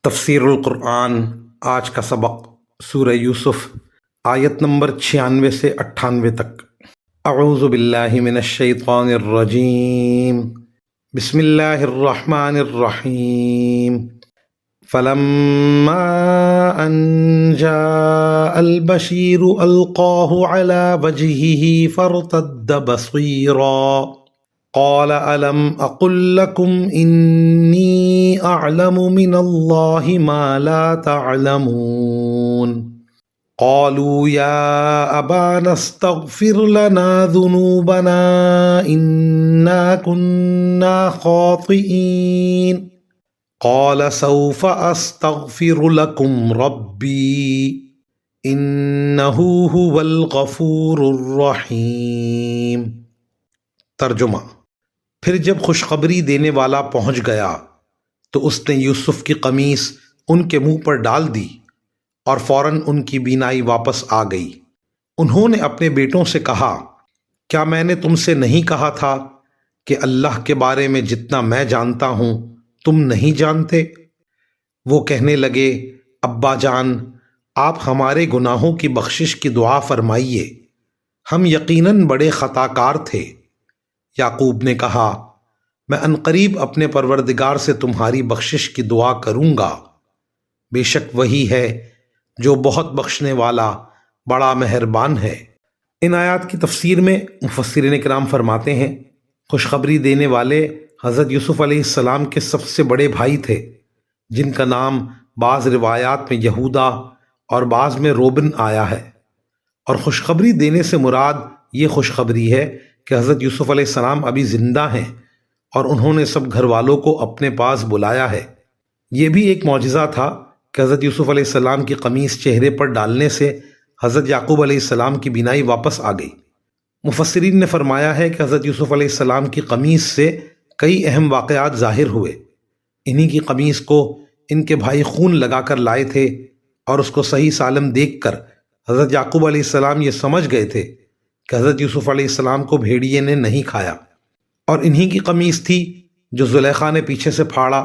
تفسیر القرآن آج کا سبق سورہ یوسف آیت نمبر 96 سے 98 تک۔ اعوذ باللہ من الشیطان الرجیم، بسم اللہ الرحمن الرحیم۔ فلما ان جاء البشیر القاہ علی وجہہ فارتد بصیرا قال ألم أقل لكم إني أعلم من الله ما لا تعلمون قالوا يا أبانا استغفر لنا ذنوبنا إنا كنا خاطئين قال سوف أستغفر لكم ربي إنه هو الغفور الرحيم۔ ترجمہ: پھر جب خوشخبری دینے والا پہنچ گیا تو اس نے یوسف کی قمیص ان کے منہ پر ڈال دی اور فوراً ان کی بینائی واپس آ گئی۔ انہوں نے اپنے بیٹوں سے کہا، کیا میں نے تم سے نہیں کہا تھا کہ اللہ کے بارے میں جتنا میں جانتا ہوں تم نہیں جانتے؟ وہ کہنے لگے، ابا جان، آپ ہمارے گناہوں کی بخشش کی دعا فرمائیے، ہم یقیناً بڑے خطا کار تھے۔ یعقوب نے کہا، میں عنقریب اپنے پروردگار سے تمہاری بخشش کی دعا کروں گا، بے شک وہی ہے جو بہت بخشنے والا بڑا مہربان ہے۔ ان آیات کی تفسیر میں مفسرین کرام فرماتے ہیں، خوشخبری دینے والے حضرت یوسف علیہ السلام کے سب سے بڑے بھائی تھے، جن کا نام بعض روایات میں یہودا اور بعض میں روبن آیا ہے، اور خوشخبری دینے سے مراد یہ خوشخبری ہے کہ حضرت یوسف علیہ السلام ابھی زندہ ہیں اور انہوں نے سب گھر والوں کو اپنے پاس بلایا ہے۔ یہ بھی ایک معجزہ تھا کہ حضرت یوسف علیہ السلام کی قمیص چہرے پر ڈالنے سے حضرت یعقوب علیہ السلام کی بینائی واپس آ گئی۔ مفسرین نے فرمایا ہے کہ حضرت یوسف علیہ السلام کی قمیص سے کئی اہم واقعات ظاہر ہوئے۔ انہی کی قمیص کو ان کے بھائی خون لگا کر لائے تھے اور اس کو صحیح سالم دیکھ کر حضرت یعقوب علیہ السلام یہ سمجھ گئے تھے کہ حضرت یوسف علیہ السلام کو بھیڑیے نے نہیں کھایا، اور انہی کی قمیص تھی جو زلیخا نے پیچھے سے پھاڑا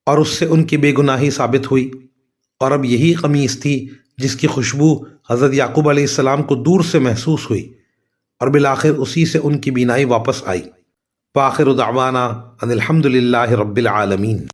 اور اس سے ان کی بے گناہی ثابت ہوئی، اور اب یہی قمیص تھی جس کی خوشبو حضرت یعقوب علیہ السلام کو دور سے محسوس ہوئی، اور بالآخر اسی سے ان کی بینائی واپس آئی۔ وآخر دعوانا ان الحمد للہ رب العالمین۔